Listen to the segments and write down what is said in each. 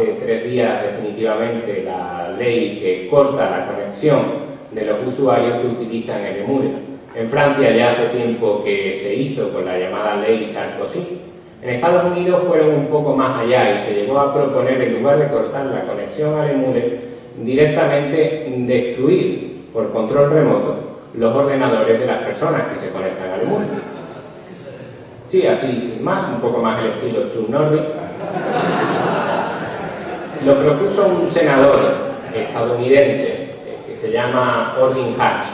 hace 3 días definitivamente la ley que corta la conexión de los usuarios que utilizan el emule. En Francia ya hace tiempo que se hizo con la llamada ley Sarkozy. En Estados Unidos fueron un poco más allá y se llegó a proponer, en lugar de cortar la conexión al emule, directamente destruir por control remoto los ordenadores de las personas que se conectan al emule. Sí, así sin más, un poco más el estilo Chuck Norris. Lo propuso un senador estadounidense que se llama Orrin Hatch,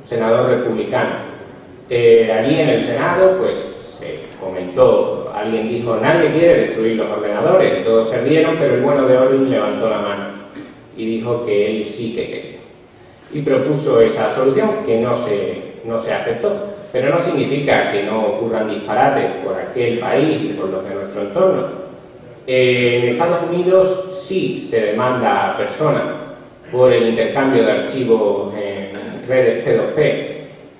un senador republicano. Allí en el Senado, pues se comentó, alguien dijo, nadie quiere destruir los ordenadores, y todos se rieron, pero el bueno de Orrin levantó la mano y dijo que él sí que quería. Y propuso esa solución que no se aceptó. Pero no significa que no ocurran disparates por aquel país y por los de nuestro entorno. En Estados Unidos sí se demanda a personas por el intercambio de archivos en redes P2P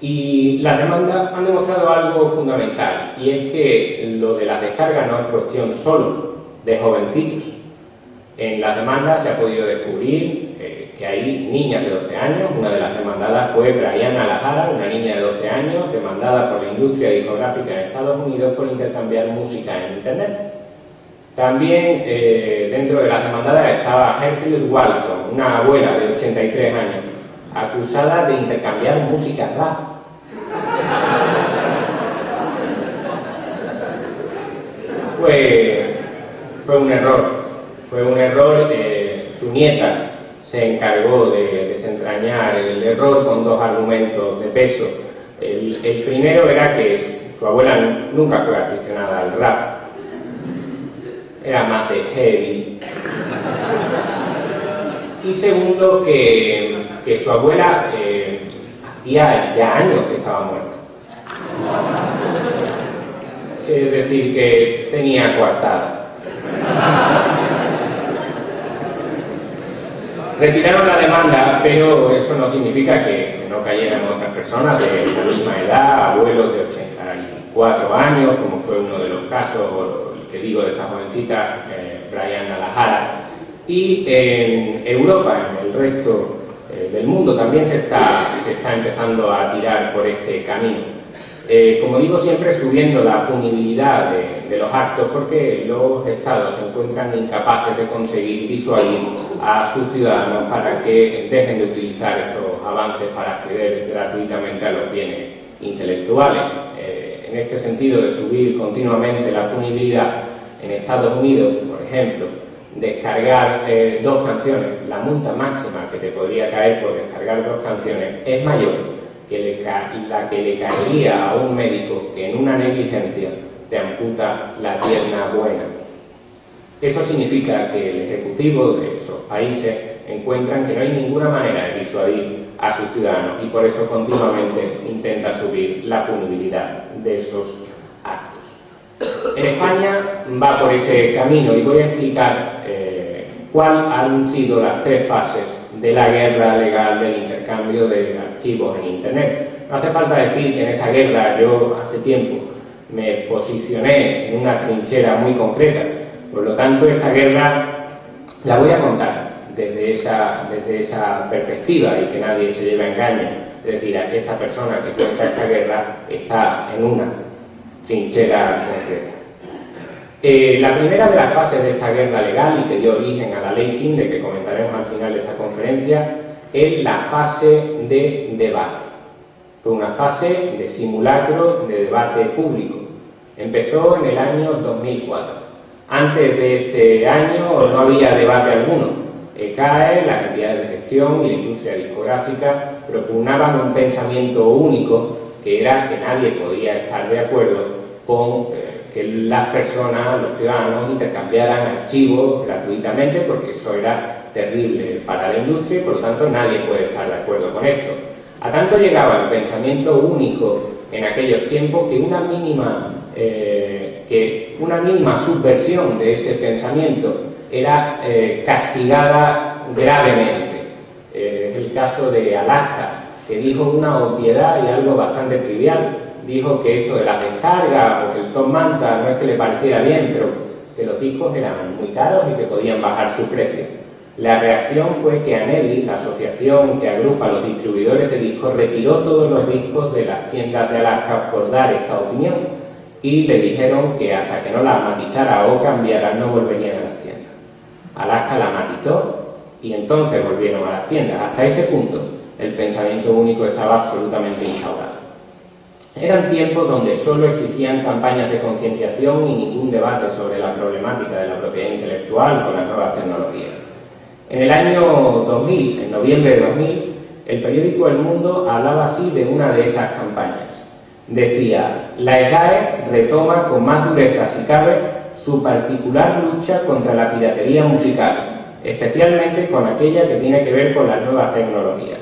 y las demandas han demostrado algo fundamental, y es que lo de la descarga no es cuestión solo de jovencitos. En las demandas se ha podido descubrir que hay niñas de 12 años. Una de las demandadas fue Brianna Lahara, una niña de 12 años, demandada por la industria discográfica en Estados Unidos por intercambiar música en Internet. También dentro de las demandadas estaba Gertrude Walton, una abuela de 83 años, acusada de intercambiar música rap. Fue un error. Su nieta se encargó de desentrañar el error con 2 argumentos de peso. El primero era que su abuela nunca fue aficionada al rap, era más de heavy. Y segundo, que su abuela hacía ya años que estaba muerta. Es decir, que tenía coartada. Retiraron la demanda, pero eso no significa que no cayeran otras personas de la misma edad, abuelos de 84 años, como fue uno de los casos, el que digo de esta jovencita, Brianna Lahara. Y en Europa, en el resto del mundo, también se está empezando a tirar por este camino. Como digo, siempre subiendo la punibilidad de los actos, porque los estados se encuentran incapaces de conseguir disuadir a sus ciudadanos para que dejen de utilizar estos avances para acceder gratuitamente a los bienes intelectuales. En este sentido de subir continuamente la punibilidad, en Estados Unidos, por ejemplo, descargar 2 canciones, la multa máxima que te podría caer por descargar 2 canciones es mayor que la que le caería a un médico que en una negligencia te amputa la pierna buena. Eso significa que el ejecutivo de esos países encuentran que no hay ninguna manera de disuadir a sus ciudadanos y por eso continuamente intenta subir la punibilidad de esos actos. En España va por ese camino y voy a explicar cuáles han sido las 3 fases de la guerra legal del intercambio de archivos en Internet. No hace falta decir que en esa guerra yo hace tiempo me posicioné en una trinchera muy concreta. Por lo tanto, esta guerra la voy a contar desde esa perspectiva y que nadie se lleve a engaño. Es decir, esta persona que cuenta esta guerra está en una trinchera concreta. La primera de las fases de esta guerra legal y que dio origen a la ley SINDE, que comentaremos al final de esta conferencia, es la fase de debate. Fue una fase de simulacro de debate público. Empezó en el año 2004. Antes de este año no había debate alguno. ECAE, las entidades de gestión y la industria discográfica propugnaban un pensamiento único, que era que nadie podía estar de acuerdo con que las personas, los ciudadanos, intercambiaran archivos gratuitamente, porque eso era terrible para la industria y por lo tanto nadie puede estar de acuerdo con esto. A tanto llegaba el pensamiento único en aquellos tiempos que una mínima subversión de ese pensamiento era castigada gravemente. El caso de Alaska, que dijo una obviedad y algo bastante trivial. Dijo que esto de las descargas o el Top Manta no es que le pareciera bien, pero que los discos eran muy caros y que podían bajar su precio. La reacción fue que ANEDIS, la asociación que agrupa a los distribuidores de discos, retiró todos los discos de las tiendas de Alaska por dar esta opinión y le dijeron que hasta que no la matizara o cambiara no volverían a las tiendas. Alaska la matizó y entonces volvieron a las tiendas. Hasta ese punto el pensamiento único estaba absolutamente instaurado. Eran tiempos donde solo existían campañas de concienciación y ningún debate sobre la problemática de la propiedad intelectual con las nuevas tecnologías. En el año 2000, en noviembre de 2000, el periódico El Mundo hablaba así de una de esas campañas. Decía: la EGAE retoma con más dureza, si cabe, su particular lucha contra la piratería musical, especialmente con aquella que tiene que ver con las nuevas tecnologías.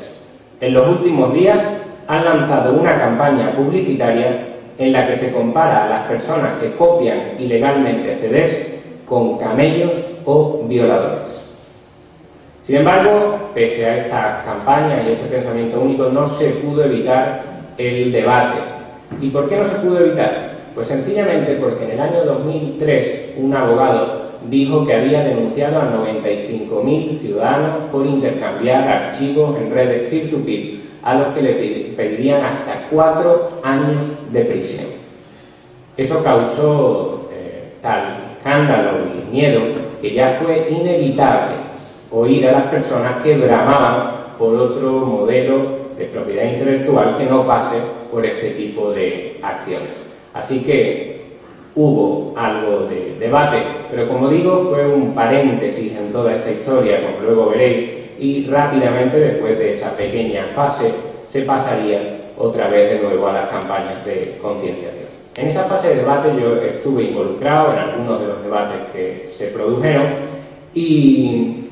En los últimos días han lanzado una campaña publicitaria en la que se compara a las personas que copian ilegalmente CDs con camellos o violadores. Sin embargo, pese a estas campañas y este pensamiento único, no se pudo evitar el debate. ¿Y por qué no se pudo evitar? Pues sencillamente porque en el año 2003 un abogado dijo que había denunciado a 95.000 ciudadanos por intercambiar archivos en redes peer-to-peer, a los que le pedirían hasta 4 años de prisión. Eso causó tal escándalo y miedo que ya fue inevitable oír a las personas que bramaban por otro modelo de propiedad intelectual que no pase por este tipo de acciones. Así que hubo algo de debate, pero como digo, fue un paréntesis en toda esta historia, como luego veréis, y rápidamente después de esa pequeña fase se pasaría otra vez de nuevo a las campañas de concienciación. En esa fase de debate yo estuve involucrado en algunos de los debates que se produjeron y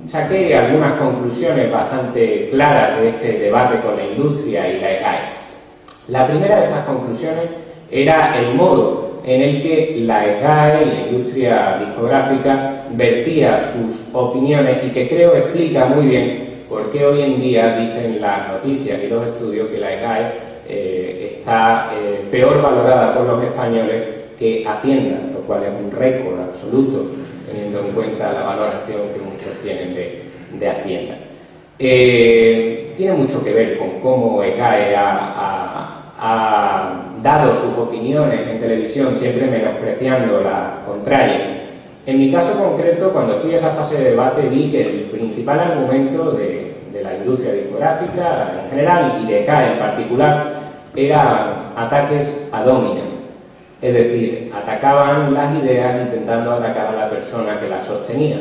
saqué algunas conclusiones bastante claras de este debate con la industria y la EGAE. La primera de estas conclusiones era el modo en el que la EGAE, la industria discográfica, vertía sus opiniones y que creo explica muy bien por qué hoy en día dicen las noticias y los estudios que la EGAE está peor valorada por los españoles que Hacienda, lo cual es un récord absoluto, teniendo en cuenta la valoración que muchos tienen de Hacienda. Tiene mucho que ver con cómo EGAE ha dado sus opiniones en televisión, siempre menospreciando la contraria. En mi caso concreto, cuando fui a esa fase de debate, vi que el principal argumento de la industria discográfica en general y de EGAE en particular eran ataques ad hominem. Es decir, atacaban las ideas intentando atacar a la persona que las sostenía.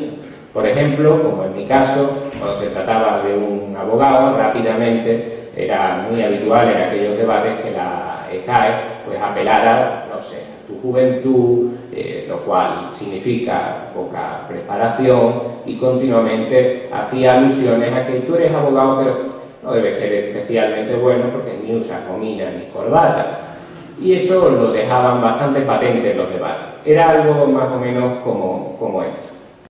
Por ejemplo, como en mi caso, cuando se trataba de un abogado, rápidamente era muy habitual en aquellos debates que la EGAE pues apelara, no sé, a tu juventud, lo cual significa poca preparación, y continuamente hacía alusiones a que tú eres abogado, pero no debes ser especialmente bueno porque ni usas gomina ni corbata. Y eso lo dejaban bastante patente en los debates. Era algo más o menos como esto.